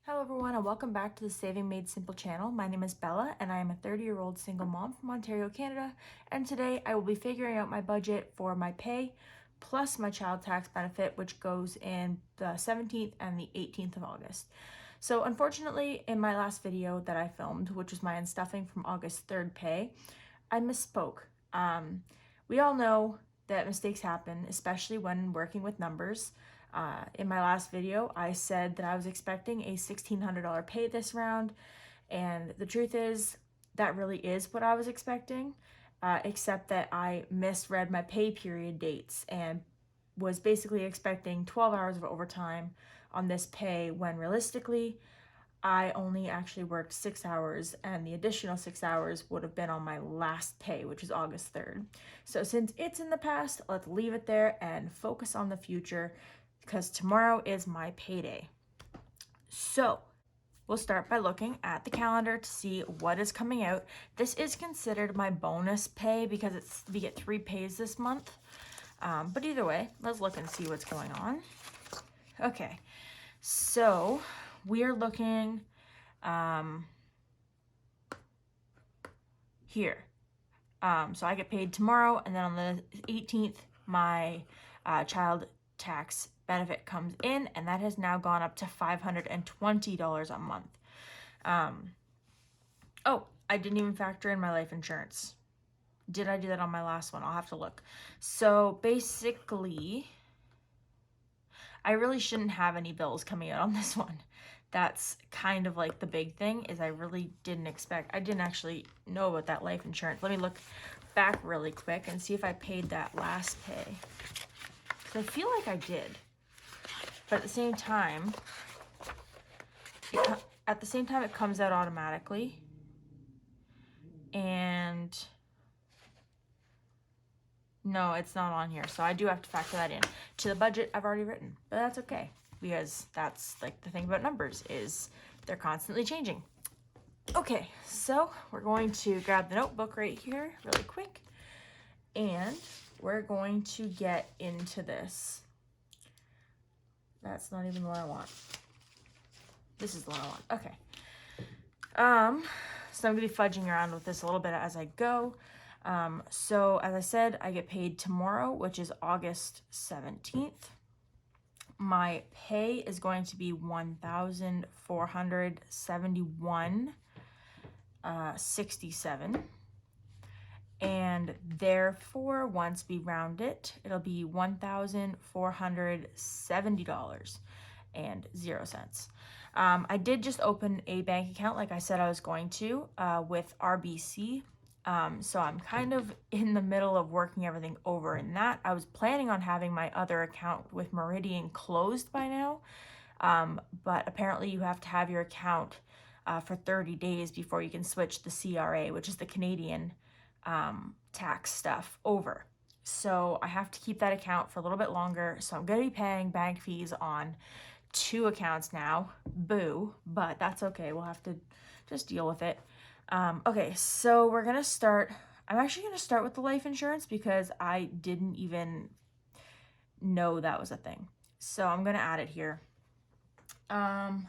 Hello everyone and welcome back to the Saving Made Simple channel. My name is Bella and I am a 30-year-old single mom from Ontario, Canada, and today I will be figuring out my budget for my pay plus my child tax benefit, which goes in the 17th and the 18th of August. So unfortunately, in my last video that I filmed, which was my unstuffing from August 3rd pay, I misspoke. We all know that mistakes happen, especially when working with numbers. In my last video, I said that I was expecting a $1,600 pay this round, and the truth is that really is what I was expecting, except that I misread my pay period dates and was basically expecting 12 hours of overtime on this pay when realistically I only actually worked 6 hours, and the additional 6 hours would have been on my last pay, which is August 3rd. So since it's in the past, let's leave it there and focus on the future, because tomorrow is my payday. So we'll start by looking at the calendar to see what is coming out. This is considered my bonus pay because we get 3 pays this month. But either way, let's look and see what's going on. Okay, so we are looking here. So I get paid tomorrow, and then on the 18th, my child tax benefit comes in, and that has now gone up to $520 a month. Oh, I didn't even factor in my life insurance. Did I do that on my last one? I'll have to look. So basically, I really shouldn't have any bills coming out on this one. That's kind of like the big thing, is I really didn't actually know about that life insurance. Let me look back really quick and see if I paid that last pay. Because I feel like I did. But at the same time, it comes out automatically. And no, it's not on here. So I do have to factor that in to the budget I've already written. But that's okay, because that's like the thing about numbers, is they're constantly changing. Okay, so we're going to grab the notebook right here really quick, and we're going to get into this. That's not even the one I want. This is the one I want. Okay. So I'm gonna be fudging around with this a little bit as I go. So as I said, I get paid tomorrow, which is August 17th. My pay is going to be $1,471.67. And therefore, once we round it, it'll be $1,470.00. I did just open a bank account like I said I was going to with RBC. So I'm kind of in the middle of working everything over in that. I was planning on having my other account with Meridian closed by now, but apparently you have to have your account for 30 days before you can switch the CRA, which is the Canadian tax stuff, over. So I have to keep that account for a little bit longer. So I'm going to be paying bank fees on 2 accounts now. Boo, but that's okay. We'll have to just deal with it. Okay, so we're going to start. I'm actually going to start with the life insurance because I didn't even know that was a thing. So I'm going to add it here. Then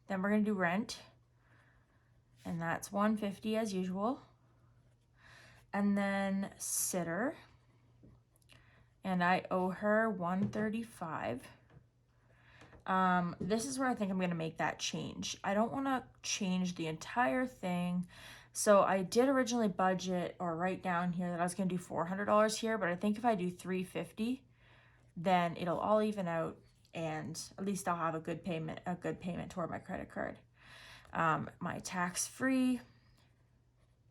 we're going to do rent, and that's $150 as usual. And then sitter, and I owe her $135. This is where I think I'm going to make that change. I don't want to change the entire thing. So I did originally budget or write down here that I was going to do $400 here, but I think if I do $350, then it'll all even out, and at least I'll have a good payment toward my credit card. My tax-free.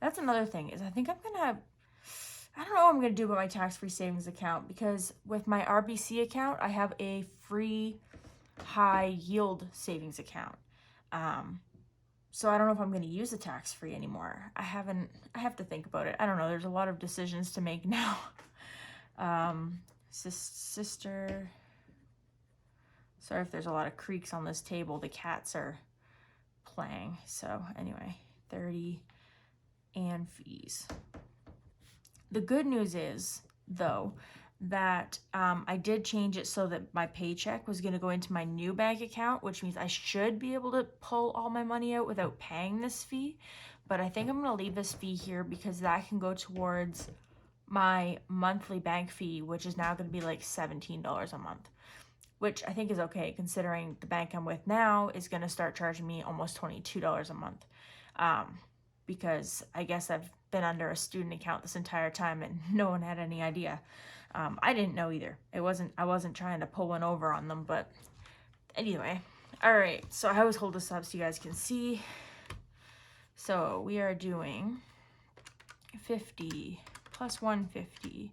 That's another thing, is I think I don't know what I'm going to do about my tax-free savings account, because with my RBC account, I have a free high yield savings account. So I don't know if I'm going to use the tax-free anymore. I have to think about it. I don't know. There's a lot of decisions to make now. Sister. Sorry if there's a lot of creaks on this table. The cats are playing. So anyway, 30 and fees. The good news is, though, that I did change it so that my paycheck was going to go into my new bank account, which means I should be able to pull all my money out without paying this fee. But I think I'm going to leave this fee here because that can go towards my monthly bank fee, which is now going to be like $17 a month, which I think is okay considering the bank I'm with now is going to start charging me almost $22 a month. Because I guess I've been under a student account this entire time and no one had any idea. I didn't know either. I wasn't trying to pull one over on them, but anyway. All right, so I always hold this up so you guys can see. So we are doing 50 plus 150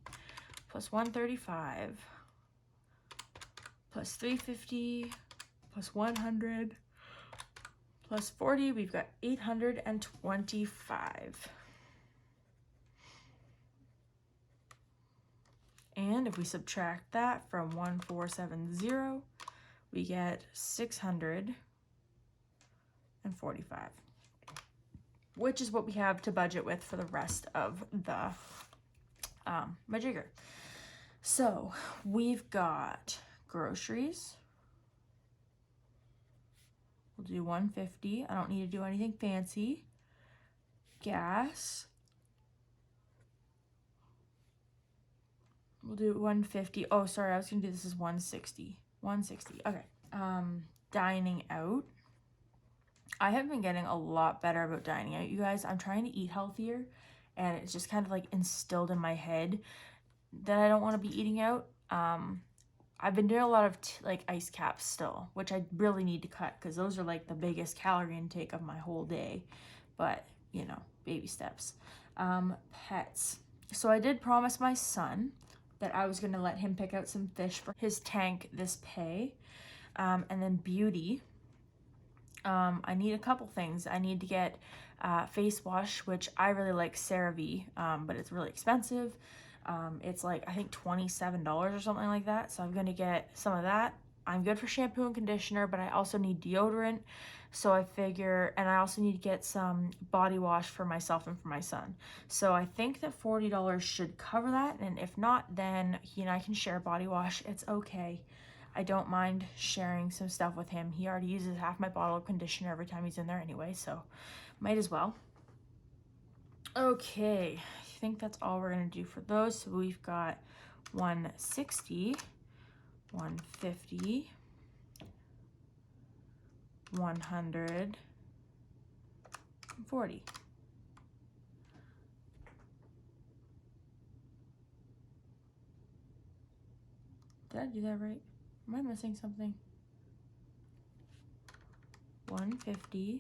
plus 135 plus 350 plus 100 plus 40. We've got 825. And if we subtract that from 1470, we get 645, which is what we have to budget with for the rest of the majigger. So we've got groceries. We'll do 150. I don't need to do anything fancy. Gas. We'll do 150. Oh, sorry, I was gonna do this as 160. 160. Okay. Dining out. I have been getting a lot better about dining out, you guys. I'm trying to eat healthier, and it's just kind of like instilled in my head that I don't want to be eating out. I've been doing a lot of like ice caps still, which I really need to cut because those are like the biggest calorie intake of my whole day. But, you know, baby steps. Pets. So I did promise my son that I was going to let him pick out some fish for his tank this pay. And then beauty. I need a couple things. I need to get face wash, which I really like CeraVe, but it's really expensive. It's like, I think $27 or something like that. So I'm going to get some of that. I'm good for shampoo and conditioner, but I also need deodorant. So I figure, and I also need to get some body wash for myself and for my son. So I think that $40 should cover that. And if not, then he and I can share body wash. It's okay. I don't mind sharing some stuff with him. He already uses half my bottle of conditioner every time he's in there anyway, so might as well. Okay, I think that's all we're gonna do for those. So we've got 160, 150, 140. Did I do that right? Am I missing something? 150,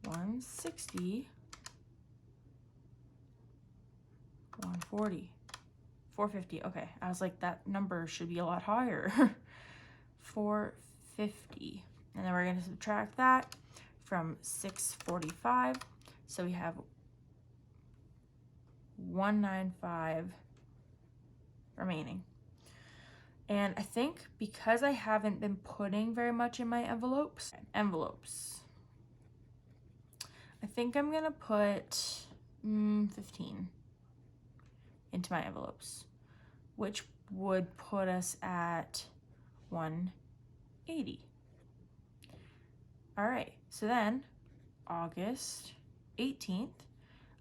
160, 140, 450. Okay, I was like, that number should be a lot higher. 450. And then we're going to subtract that from 645. So we have 195 remaining. And I think because I haven't been putting very much in my envelopes, I think I'm gonna put 15 into my envelopes, which would put us at 180. All right, so then August 18th,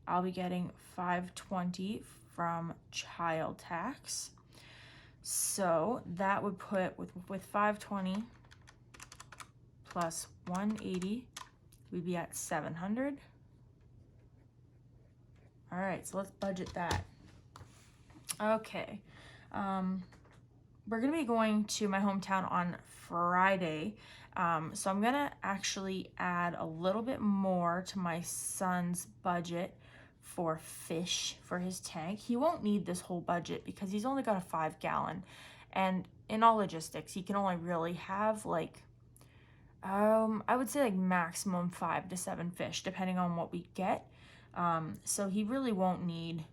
I'll be getting 520 from child tax. So that would put with 520 plus 180, we'd be at 700. All right, so let's budget that. Okay, we're gonna be going to my hometown on Friday. So I'm gonna actually add a little bit more to my son's budget for fish for his tank. He won't need this whole budget because he's only got a 5-gallon, and in all logistics he can only really have like I would say like maximum 5 to 7 fish depending on what we get. So he really won't need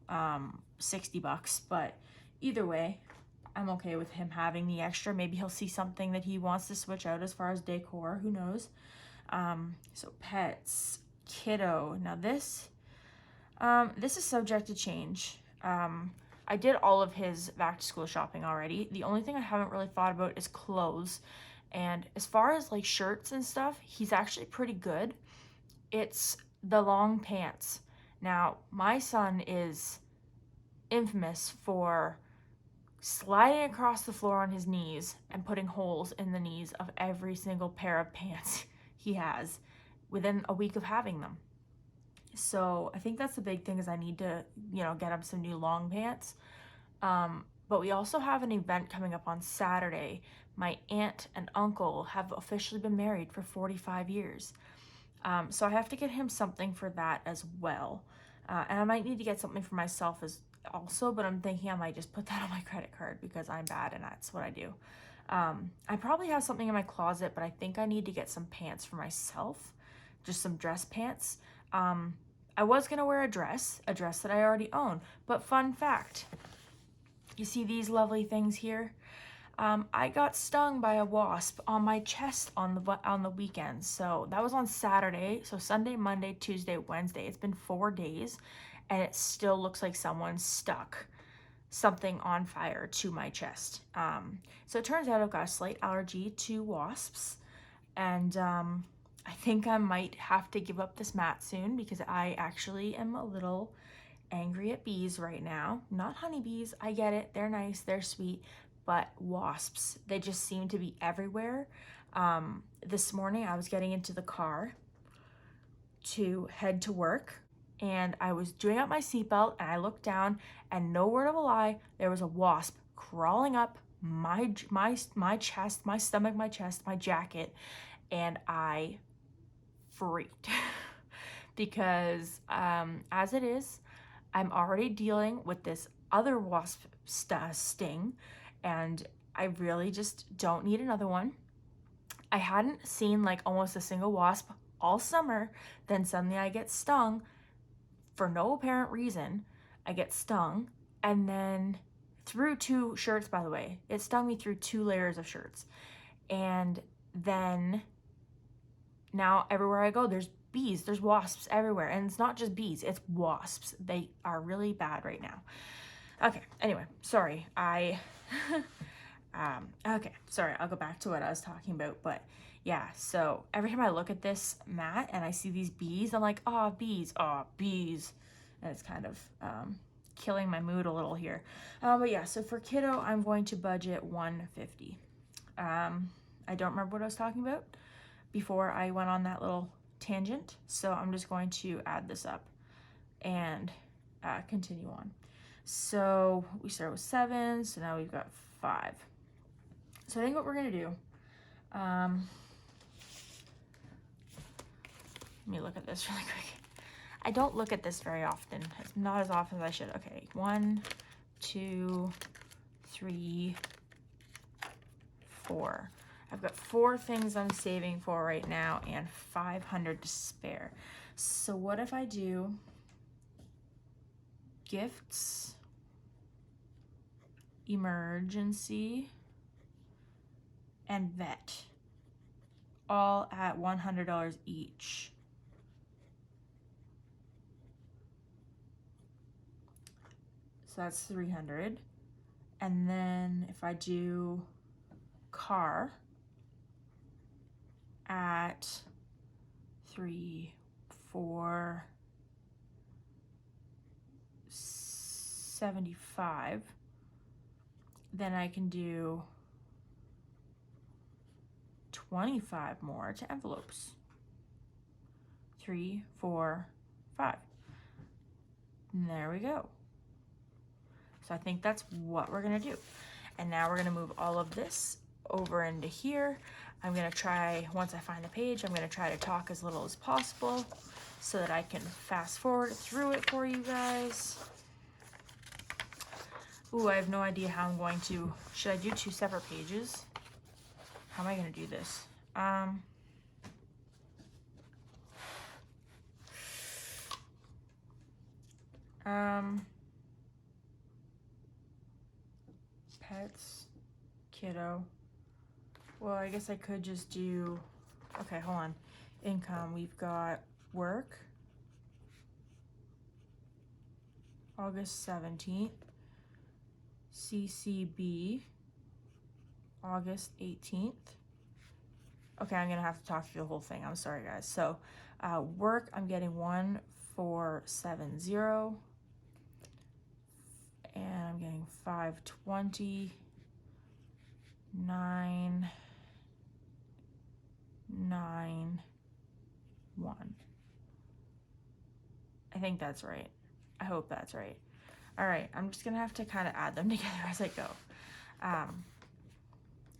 $60, but either way I'm okay with him having the extra. Maybe he'll see something that he wants to switch out as far as decor, who knows. So pets, kiddo. Now this is subject to change. I did all of his back to school shopping already. The only thing I haven't really thought about is clothes. And as far as like shirts and stuff, he's actually pretty good. It's the long pants. Now, my son is infamous for sliding across the floor on his knees and putting holes in the knees of every single pair of pants he has within a week of having them. So I think that's the big thing, is I need to, get him some new long pants. But we also have an event coming up on Saturday. My aunt and uncle have officially been married for 45 years. So I have to get him something for that as well. And I might need to get something for myself as also, but I'm thinking I might just put that on my credit card because I'm bad and that's what I do. I probably have something in my closet, but I think I need to get some pants for myself, just some dress pants. I was gonna wear a dress that I already own, but fun fact, you see these lovely things here? I got stung by a wasp on my chest on the weekend. So that was on Saturday. So Sunday, Monday, Tuesday, Wednesday. It's been 4 days, and it still looks like someone stuck something on fire to my chest. So it turns out I've got a slight allergy to wasps, and I think I might have to give up this mat soon because I actually am a little angry at bees right now. Not honeybees, I get it, they're nice, they're sweet, but wasps, they just seem to be everywhere. This morning I was getting into the car to head to work, and I was doing up my seatbelt, and I looked down, and no word of a lie, there was a wasp crawling up my chest, my stomach, my chest, my jacket, and I freaked because as it is, I'm already dealing with this other wasp sting, and I really just don't need another one. I hadn't seen like almost a single wasp all summer. Then suddenly I get stung for no apparent reason. I get stung, and then through 2 shirts, by the way. It stung me through 2 layers of shirts. And then now everywhere I go, there's bees, there's wasps everywhere. And it's not just bees, it's wasps. They are really bad right now. Okay, anyway, sorry. Okay, sorry, I'll go back to what I was talking about. But yeah, so every time I look at this mat and I see these bees, I'm like, oh, bees. And it's kind of killing my mood a little here. But yeah, so for kiddo, I'm going to budget $150. I don't remember what I was talking about before I went on that little tangent, so I'm just going to add this up and continue on. So we start with 7, so now we've got 5. So I think what we're gonna do, let me look at this really quick. I don't look at this very often. It's not as often as I should. Okay, 1, 2, 3, 4. I've got 4 things I'm saving for right now and $500 to spare. So what if I do gifts, emergency, and vet, all at $100 each? So that's $300. And then if I do car at 3, 4, 75, then I can do 25 more to envelopes. 3, 4, 5. And there we go. So I think that's what we're gonna do. And now we're gonna move all of this over into here. I'm gonna try, once I find the page, I'm gonna try to talk as little as possible so that I can fast forward through it for you guys. Ooh, I have no idea how I'm going to, should I do 2 separate pages? How am I gonna do this? Pets, kiddo. Well, I guess I could just do, okay, hold on. Income, we've got work, August 17th. CCB, August 18th. Okay, I'm gonna have to talk through the whole thing. I'm sorry, guys. So, work, I'm getting 1470, and I'm getting 520, 991. I think that's right. I hope that's right. All right, I'm just gonna have to kind of add them together as I go.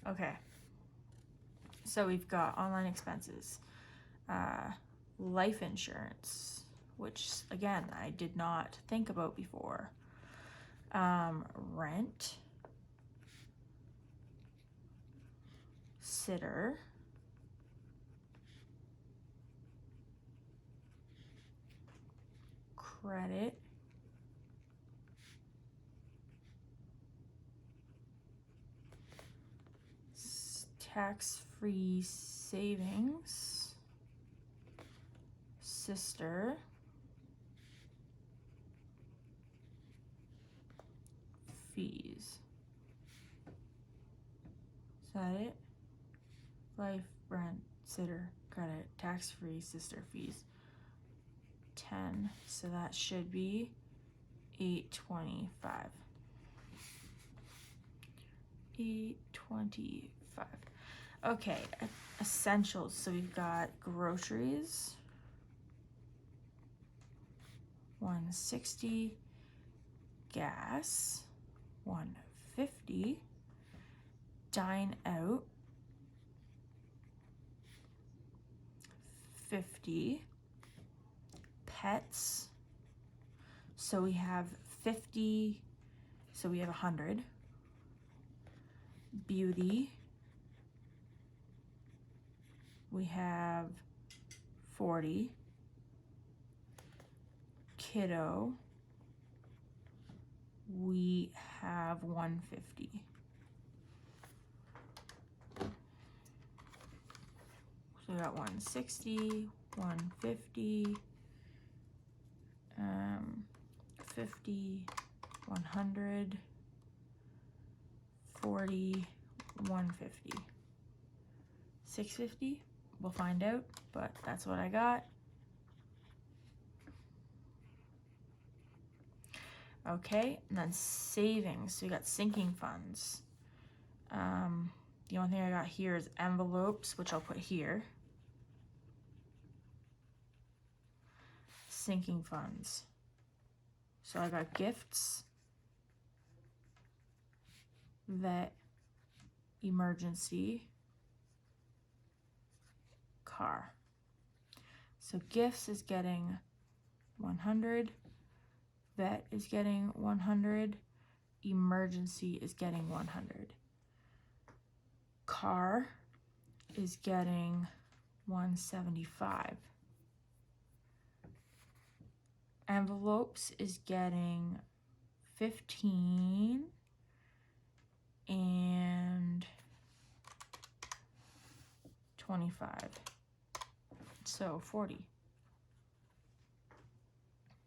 Okay, so we've got online expenses, life insurance, which again, I did not think about before, rent, sitter, credit, tax-free savings, sister, fees. Is that it? Life, rent, sitter, credit, tax-free, sister, fees. 10, so that should be 825. 825. Okay, essentials. So we've got groceries, 160, gas, 150, dine out, 50, pets. So we have 50, so we have 100. Beauty, we have 40. Kiddo, we have 150. So we got 160, 150, 50, 100, 40, 150. 650, we'll find out, but that's what I got. Okay, and then savings. So we got sinking funds. The only thing I got here is envelopes, which I'll put here. Sinking funds. So I got gifts, vet, emergency, car. So gifts is getting 100, vet is getting 100, emergency is getting 100. Car is getting 175. Envelopes is getting 15 and 25. So 40.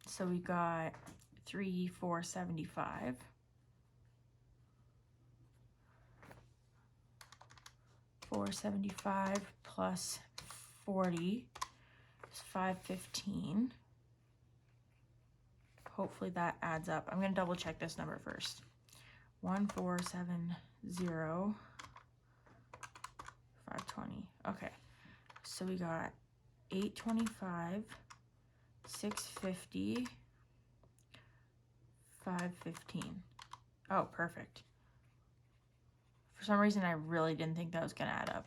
So we got 475. 475 plus 40 is 515. Hopefully that adds up. I'm gonna double check this number first. 1470, 520. Okay, so we got 825, 650, 515. Oh, perfect. For some reason, I really didn't think that was gonna add up.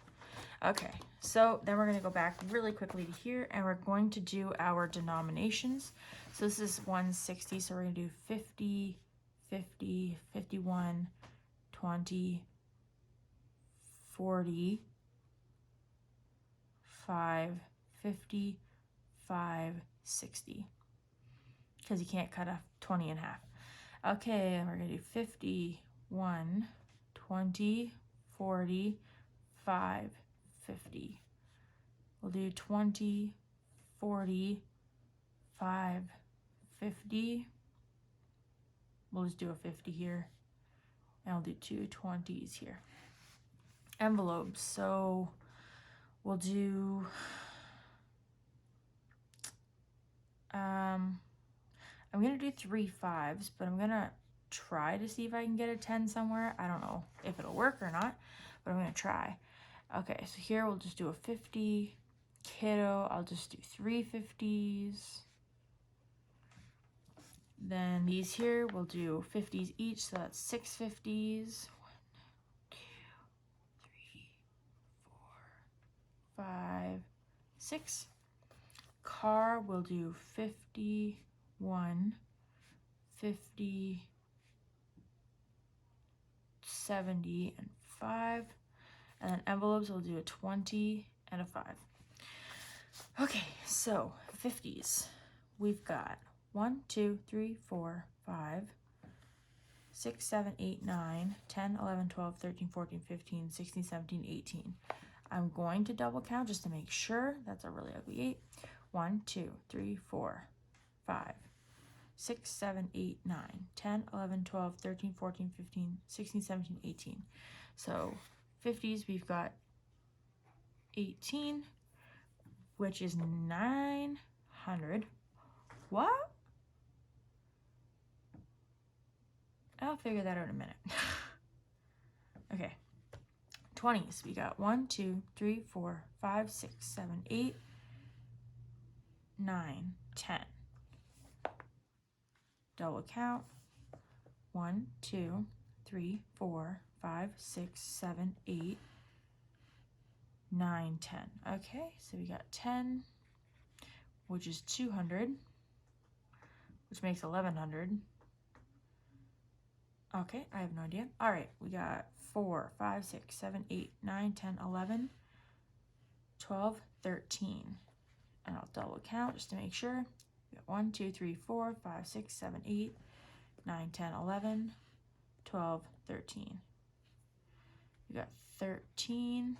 Okay, so then we're gonna go back really quickly to here, and we're going to do our denominations. So this is 160, so we're gonna do 50, 50, 51, 20, 40, 5, 50, 5, 60. Because you can't cut a 20 in half. Okay, and we're gonna do 51, 20, 40, 5, 50. We'll do 20, 40, 5, 50. We'll just do a 50 here. And I'll do 2 20s here. Envelopes, so we'll do, I'm gonna do 3 5s, but I'm gonna try to see if I can get a 10 somewhere. I don't know if it'll work or not, but I'm gonna try. Okay, so here we'll just do a 50. Kiddo, I'll just do 3 50s. Then these here, we'll do 50s each, so that's 6 50s. 1, 2, 3, 4, 5, 6. Car, we'll do 51, 50, 70, and 5. And then envelopes, we'll do a 20 and a 5. Okay, so 50s. We've got 1, 2, 3, 4, 5, 6, 7, 8, 9, 10, 11, 12, 13, 14, 15, 16, 17, 18. I'm going to double count just to make sure. That's a really ugly 8. 1, 2, 3, 4, 5, 6, 7, 8, 9, 10, 11, 12, 13, 14, 15, 16, 17, 18. So 50s, we've got 18, which is 900. What? I'll figure that out in a minute. Okay. 20s, we got 1, 2, 3, 4, 5, 6, 7, 8, 9, 10. Double count. 1, 2, 3, 4, 5, 6, 7, 8, 9, 10. Okay, so we got 10, which is 200, which makes 1100. Okay, I have no idea. All right, we got 4, 5, 6, 7, 8, 9, 10, 11, 12, 13. And I'll double count just to make sure. We got 1, 2, 3, 4, 5, 6, 7, 8, 9, 10, 11, 12, 13. We got 13,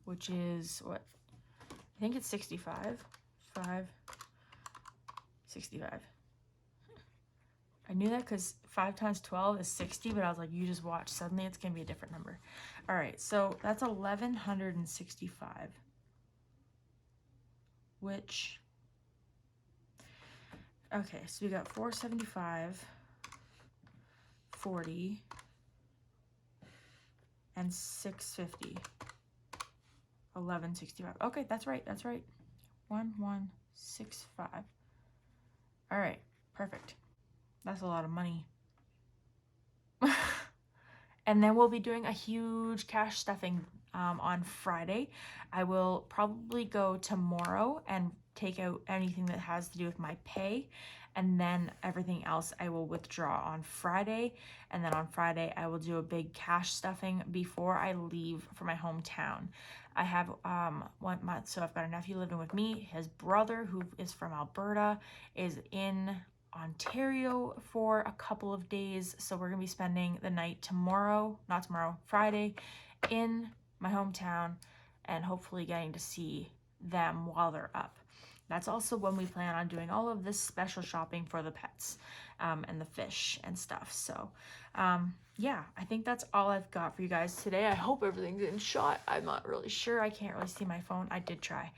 which is what? I think it's 65. 5, 65. I knew that because 5 times 12 is 60, but I was like, you just watch. Suddenly it's going to be a different number. All right, so that's 1,165, which, okay, so we got 475, 40, and 650. 1165. Okay, that's right. 1165. All right, perfect. That's a lot of money. And then we'll be doing a huge cash stuffing on Friday. I will probably go tomorrow and take out anything that has to do with my pay, and then everything else I will withdraw on Friday. And then on Friday I will do a big cash stuffing before I leave for my hometown. I have so I've got a nephew living with me. His brother, who is from Alberta, is in Ontario for a couple of days, so we're gonna be spending the night Friday, in my hometown, and hopefully getting to see them while they're up. That's also when we plan on doing all of this special shopping for the pets and the fish and stuff. So yeah, I think that's all I've got for you guys today. I hope everything's in shot. I'm not really sure. I can't really see my phone. I did try.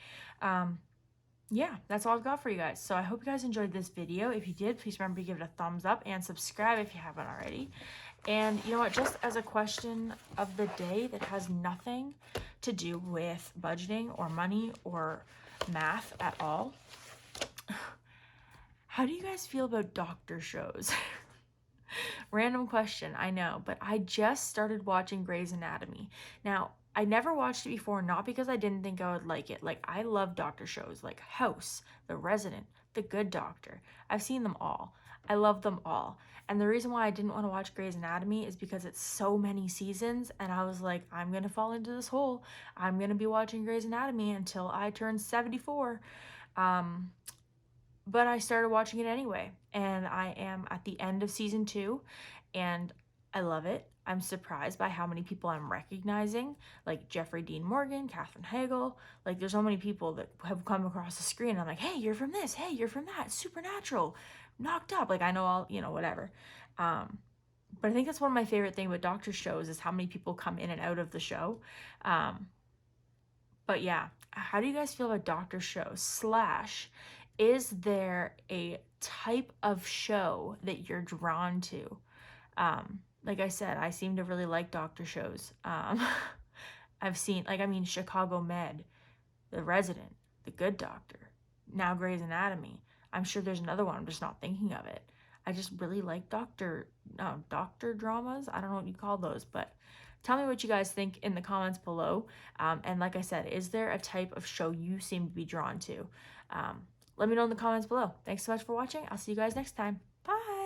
Yeah, that's all I've got for you guys. So I hope you guys enjoyed this video. If you did, please remember to give it a thumbs up and subscribe if you haven't already. And you know what, just as a question of the day that has nothing to do with budgeting or money or math at all, how do you guys feel about doctor shows? Random question, I know, but I just started watching Grey's Anatomy. Now, I never watched it before, not because I didn't think I would like it. Like, I love doctor shows like House, The Resident, The Good Doctor. I've seen them all. I love them all. And the reason why I didn't want to watch Grey's Anatomy is because it's so many seasons, and I was like, I'm going to fall into this hole. I'm going to be watching Grey's Anatomy until I turn 74. But I started watching it anyway, and I am at the end of season 2, and I love it. I'm surprised by how many people I'm recognizing, like Jeffrey Dean Morgan, Katherine Hagel. Like, there's so many people that have come across the screen, and I'm like, hey, you're from this, hey, you're from that, Supernatural, Knocked Up. Like, I know all, whatever. But I think that's one of my favorite things with doctor shows is how many people come in and out of the show. But yeah, how do you guys feel about doctor shows? Slash, is there a type of show that you're drawn to? Like I said, I seem to really like doctor shows. I've seen, like, I mean, Chicago Med, The Resident, The Good Doctor, now Grey's Anatomy. I'm sure there's another one. I'm just not thinking of it. I just really like doctor dramas. I don't know what you call those, but tell me what you guys think in the comments below. And like I said, is there a type of show you seem to be drawn to? Let me know in the comments below. Thanks so much for watching. I'll see you guys next time. Bye.